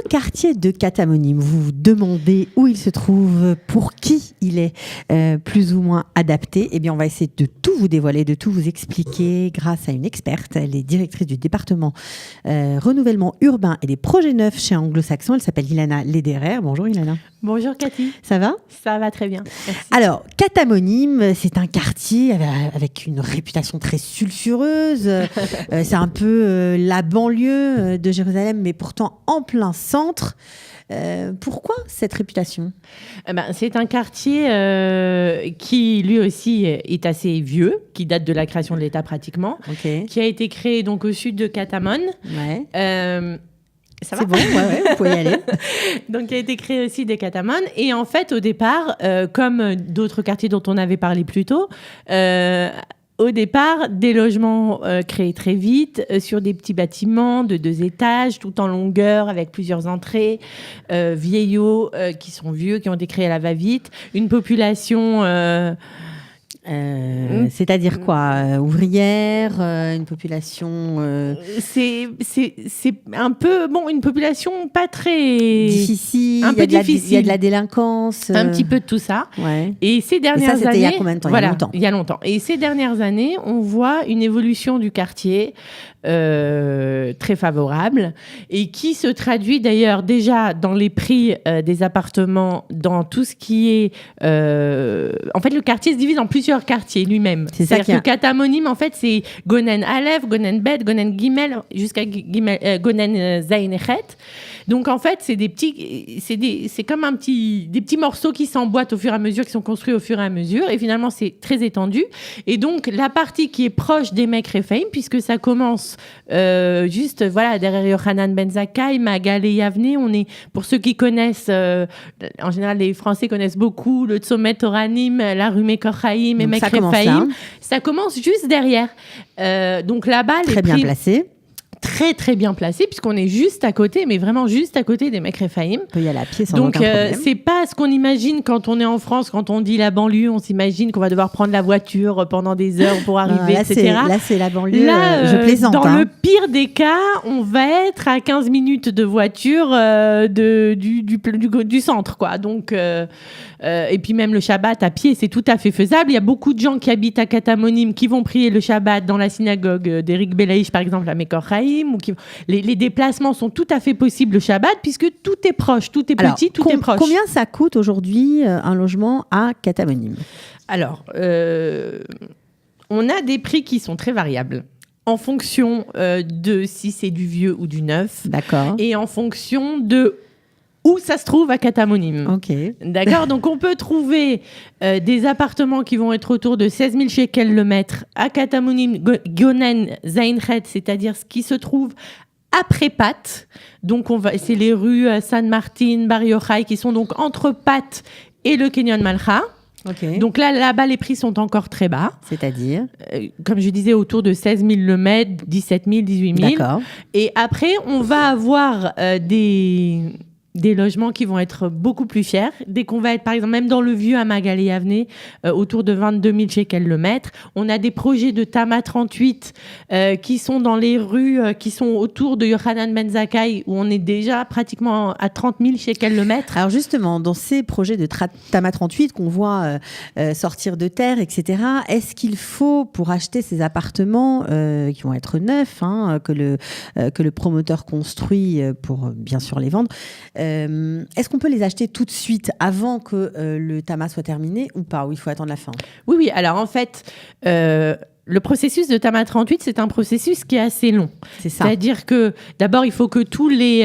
quartier de Katamonim, vous vous demandez où il se trouve, pour qui il est plus ou moins adapté. Eh bien, on va essayer de tout vous dévoiler, de tout vous expliquer grâce à une experte. Elle est directrice du département renouvellement urbain et des projets neufs chez Anglo-Saxon. Elle s'appelle Ilana Lederer. Bonjour Ilana. Bonjour Cathy. Ça va ? Ça va très bien. Merci. Alors, Katamonim, c'est un quartier avec une réputation très sulfureuse. C'est un peu la banlieue de Jérusalem, mais pourtant en plein centre. Pourquoi cette réputation ? C'est un quartier qui, lui aussi, est assez vieux, qui date de la création de l'État pratiquement, qui a été créé donc au sud de Katamon. Ouais. Ça va ? C'est bon, ouais, vous pouvez y aller. Donc, qui a été créé aussi des Katamon. Et en fait, au départ, comme d'autres quartiers dont on avait parlé plus tôt, au départ, des logements créés très vite sur des petits bâtiments de 2 étages, tout en longueur, avec plusieurs entrées, vieillots qui sont vieux, qui ont été créés à la va-vite, une population... c'est-à-dire quoi, ouvrière, une population c'est un peu une population pas très difficile, un peu difficile. Il y a de la délinquance, un petit peu de tout ça. Ouais. Et ces dernières c'était années, il y a combien de temps ? Il y a longtemps. Et ces dernières années, on voit une évolution du quartier très favorable et qui se traduit d'ailleurs déjà dans les prix des appartements, dans tout ce qui est en fait le quartier se divise en plusieurs quartiers lui-même. C'est-à-dire que Katamonim en fait c'est Gonen Aleph, Gonen Bet, Gonen Gimel jusqu'à Gonen Zain Echet. Donc en fait c'est comme des petits morceaux qui s'emboîtent au fur et à mesure, qui sont construits au fur et à mesure, et finalement c'est très étendu. Et donc la partie qui est proche des Mek Rephaim, puisque ça commence juste derrière Yochanan Ben Zakkai, Magal et Yavne, on est, pour ceux qui connaissent, en général les Français connaissent beaucoup le Tzomet Oranim, la rue Mekorchaim et Mek Rephaim. Ça commence juste derrière. Donc là-bas, très bien placé. Très très bien placé, puisqu'on est juste à côté, mais vraiment juste à côté des Mek Rephaim. On peut y aller à pied sans aucun problème. Donc c'est pas ce qu'on imagine quand on est en France, quand on dit la banlieue, on s'imagine qu'on va devoir prendre la voiture pendant des heures pour arriver, etc. Là c'est la banlieue, je plaisante. Dans le pire des cas, on va être à 15 minutes de voiture du centre, quoi. Donc, et puis même le Shabbat à pied, c'est tout à fait faisable. Il y a beaucoup de gens qui habitent à Katamonim qui vont prier le Shabbat dans la synagogue d'Éric Belaïch, par exemple, à Mekorchaim. Les déplacements sont tout à fait possibles le Shabbat, puisque tout est proche, tout est petit, tout est proche. Combien ça coûte aujourd'hui un logement à Katamonim ? Alors, on a des prix qui sont très variables en fonction de si c'est du vieux ou du neuf. D'accord. Et en fonction de où ça se trouve à Katamonim. Ok. D'accord. Donc, on peut trouver des appartements qui vont être autour de 16 000 shekels le mètre à Katamonim, Gonen, Zainret, c'est-à-dire ce qui se trouve après Pat. Donc, c'est les rues San Martin, Bar Yochai, qui sont donc entre Pat et le Kenyon Malcha. Okay. Donc là-bas, les prix sont encore très bas. C'est-à-dire comme je disais, autour de 16 000 le mètre, 17 000, 18 000. D'accord. Et après, on va avoir des logements qui vont être beaucoup plus chers. Dès qu'on va être, par exemple, même dans le vieux à Magal et Yavne, autour de 22 000 shekels le mètre. On a des projets de Tama 38 qui sont dans les rues, qui sont autour de Yochanan Ben Zakkai, où on est déjà pratiquement à 30 000 shekels le mètre. Alors justement, dans ces projets de Tama 38 qu'on voit sortir de terre, etc., est-ce qu'il faut, pour acheter ces appartements qui vont être neufs, que le promoteur construit pour bien sûr les vendre, est-ce qu'on peut les acheter tout de suite avant que le Tama soit terminé ou pas, ou il faut attendre la fin ? Oui. Alors en fait, le processus de Tama 38, c'est un processus qui est assez long. C'est ça. C'est-à-dire que d'abord, il faut que tous les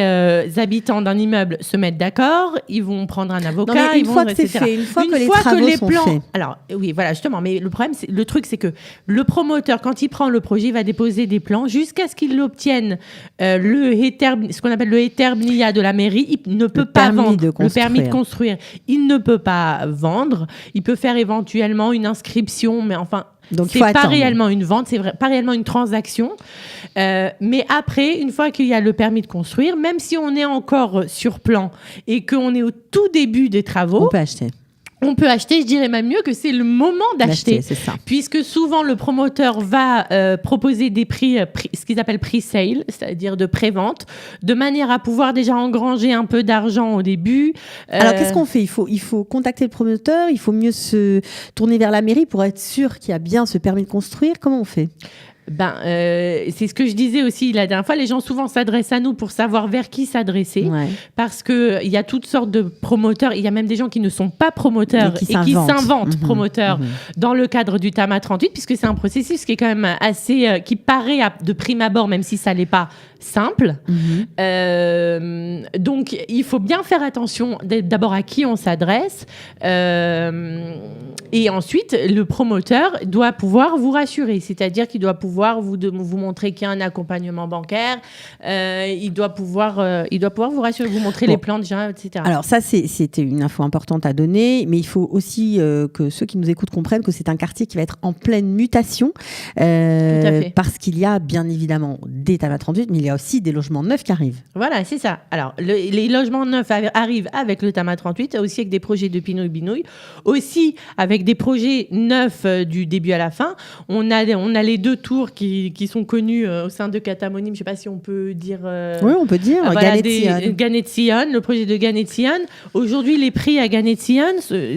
habitants d'un immeuble se mettent d'accord. Ils vont prendre un avocat. Non, mais une fois que c'est fait, une fois que les travaux sont faits. Alors oui, voilà, justement. Mais le truc, c'est que le promoteur, quand il prend le projet, il va déposer des plans jusqu'à ce qu'il obtienne ce qu'on appelle le Heter Bniya de la mairie. Il ne peut pas vendre le permis de construire. Il ne peut pas vendre. Il peut faire éventuellement une inscription, mais enfin. Donc, c'est pas réellement une vente, c'est pas réellement une transaction. Mais après, une fois qu'il y a le permis de construire, même si on est encore sur plan et qu'on est au tout début des travaux, on peut acheter. on peut acheter, je dirais même mieux que c'est le moment d'acheter. C'est ça. Puisque souvent, le promoteur va proposer des prix, ce qu'ils appellent pre-sale, c'est-à-dire de pré-vente, de manière à pouvoir déjà engranger un peu d'argent au début. Alors, qu'est-ce qu'on fait ? Il faut contacter le promoteur, il faut mieux se tourner vers la mairie pour être sûr qu'il y a bien ce permis de construire. Comment on fait ? C'est ce que je disais aussi la dernière fois. Les gens souvent s'adressent à nous pour savoir vers qui s'adresser, parce que il y a toutes sortes de promoteurs. Il y a même des gens qui ne sont pas promoteurs et qui s'inventent promoteurs dans le cadre du TAMA 38, puisque c'est un processus qui est quand même assez, qui paraît de prime abord, même si ça l'est pas, simple. Donc, il faut bien faire attention d'abord à qui on s'adresse. Et ensuite, le promoteur doit pouvoir vous rassurer, c'est-à-dire qu'il doit pouvoir vous montrer qu'il y a un accompagnement bancaire, il doit pouvoir vous rassurer, vous montrer les plans déjà, etc. Alors ça, c'était une info importante à donner, mais il faut aussi que ceux qui nous écoutent comprennent que c'est un quartier qui va être en pleine mutation, parce qu'il y a bien évidemment des TAMA 38, mais il y a aussi des logements neufs qui arrivent. Voilà, c'est ça. Alors, les logements neufs arrivent avec le TAMA 38, aussi avec des projets de pinouille-binouille, aussi avec des projets neufs du début à la fin. On a les deux tours qui sont connus au sein de Catamonim. Je ne sais pas si on peut dire... oui, on peut dire. Ganet Sion, le projet de Ganet Sion. Aujourd'hui, les prix à Ganet Sion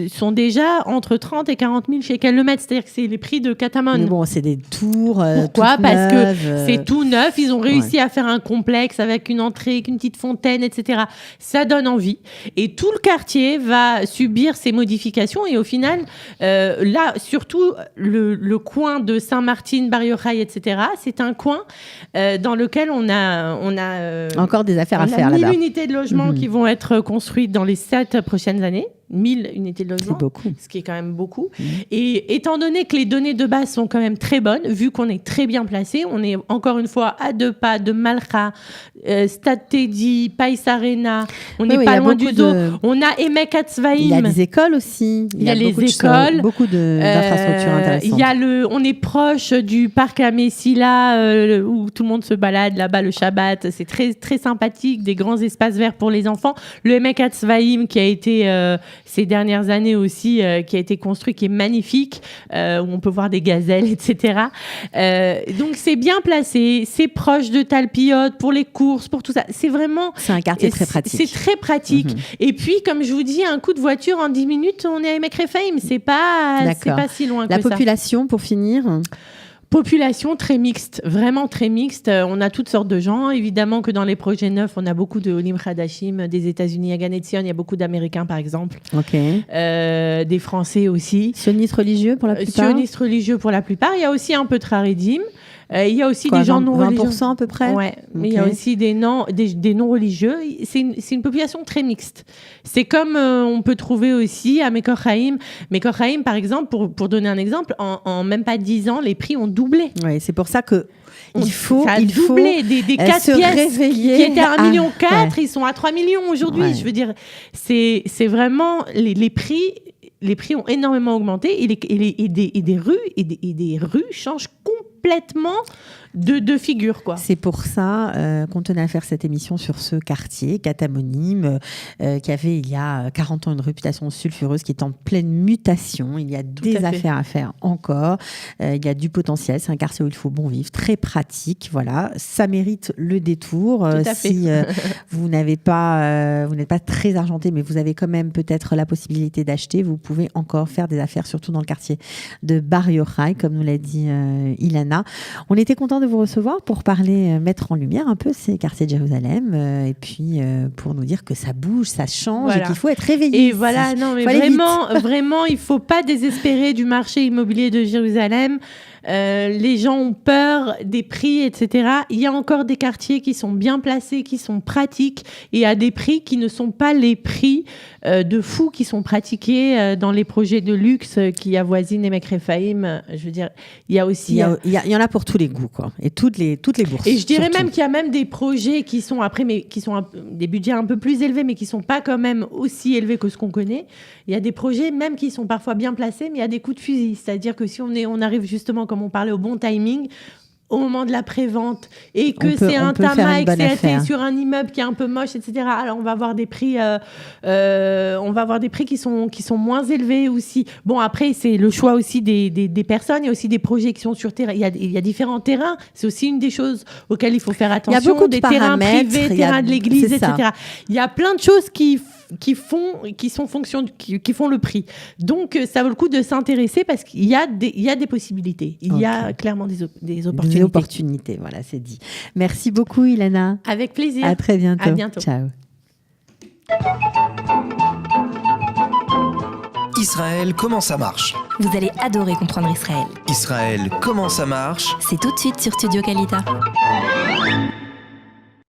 sont déjà entre 30 et 40 000 shekels le mètre. C'est-à-dire que c'est les prix de Katamon. Mais bon, c'est des tours Pourquoi ? Parce neuves, que c'est tout neuf. Ils ont réussi à faire un complexe avec une entrée, avec une petite fontaine, etc. Ça donne envie. Et tout le quartier va subir ces modifications. Et au final, là, surtout, le coin de Saint-Martin, Bar Yochai, etc., c'est un coin dans lequel on a encore des affaires à faire là-bas. 1000 unités de logement qui vont être construites dans les 7 prochaines années. 1000 unités de logement, c'est beaucoup. Ce qui est quand même beaucoup. Et étant donné que les données de base sont quand même très bonnes, vu qu'on est très bien placé, on est encore une fois à 2 pas de Malcha, Stade Teddy, Pais Arena, on n'est pas loin du dos. On a Emek Hatzvaïm. Il y a des écoles aussi. Il y a les écoles. Beaucoup d'infrastructures intéressantes. On est proche du parc à Messila, où tout le monde se balade là-bas le Shabbat. C'est très, très sympathique, des grands espaces verts pour les enfants. Le Emek Hatzvaïm qui a été... ces dernières années aussi, qui a été construit, qui est magnifique, où on peut voir des gazelles, etc. Donc, c'est bien placé, c'est proche de Talpiot pour les courses, pour tout ça. C'est un quartier très pratique. C'est très pratique. Et puis, comme je vous dis, un coup de voiture, en 10 minutes, on est à Emek Rephaim. C'est pas si loin que ça. La population, pour finir... Population très mixte, vraiment très mixte. On a toutes sortes de gens. Évidemment que dans les projets neufs, on a beaucoup de Olim Hadashim des États-Unis. À Ganet Sion, il y a beaucoup d'Américains, par exemple. Des Français aussi. Sionistes religieux pour la plupart. Sionistes religieux pour la plupart. Il y a aussi un peu de Haredim. Il y a aussi des gens non religieux. 20% à peu près. Ouais. Mais il y a aussi des non religieux. C'est une population très mixte. C'est comme on peut trouver aussi à Mekor Haim. Mekor Haim, par exemple, pour donner un exemple, en même pas 10 ans, les prix ont doublé. Oui, c'est pour ça que il faut des 4 pièces qui étaient à 1,4 million, ils sont à 3 millions aujourd'hui. Ouais. Je veux dire, c'est vraiment les prix. Les prix ont énormément augmenté et des rues changent complètement de figure, quoi. C'est pour ça qu'on tenait à faire cette émission sur ce quartier, Catamonim, qui avait il y a 40 ans une réputation sulfureuse, qui est en pleine mutation. Il y a des affaires à faire encore. Il y a du potentiel. C'est un quartier où il faut bon vivre, très pratique. Voilà, ça mérite le détour. Si vous n'êtes pas très argenté, mais vous avez quand même peut-être la possibilité d'acheter, vous pouvez encore faire des affaires, surtout dans le quartier de Bar Yochai, comme nous l'a dit Ilana. On était content de vous recevoir pour parler, mettre en lumière un peu ces quartiers de Jérusalem, et puis pour nous dire que ça bouge, ça change, et qu'il faut être réveillé. Et voilà, non, mais vraiment, il ne faut pas désespérer du marché immobilier de Jérusalem. Les gens ont peur des prix, etc. Il y a encore des quartiers qui sont bien placés, qui sont pratiques, et à des prix qui ne sont pas les prix de fous qui sont pratiqués dans les projets de luxe qui avoisinent Emek Rephaim. Je veux dire, il y a aussi... Il y en a pour tous les goûts, quoi. Et toutes les bourses. Et je dirais même qu'il y a même des projets qui sont après, mais qui sont des budgets un peu plus élevés, mais qui ne sont pas quand même aussi élevés que ce qu'on connaît. Il y a des projets même qui sont parfois bien placés, mais il y a des coups de fusil. C'est-à-dire que si on arrive justement, comme on parlait, au bon timing, au moment de la prévente et que On peut c'est un faire tamas une et que bonne c'est affaire. sur un immeuble qui est un peu moche, etc. Alors on va avoir des prix, qui sont moins élevés aussi. Bon, après c'est le choix aussi des personnes. Il y a aussi des projets qui sont sur terrain. Il y a différents terrains. C'est aussi une des choses auxquelles il faut faire attention. Il y a beaucoup de des terrains paramètres, privés, il y a- terrains de l'église, c'est etc. ça. Il y a plein de choses qui font le prix. Donc, ça vaut le coup de s'intéresser parce qu'il y a des possibilités. Il y a clairement des opportunités. Des opportunités, voilà, c'est dit. Merci beaucoup, Ilana. Avec plaisir. À très bientôt. À bientôt. Ciao. Israël, comment ça marche ? Vous allez adorer comprendre Israël. Israël, comment ça marche ? C'est tout de suite sur Studio Kalita.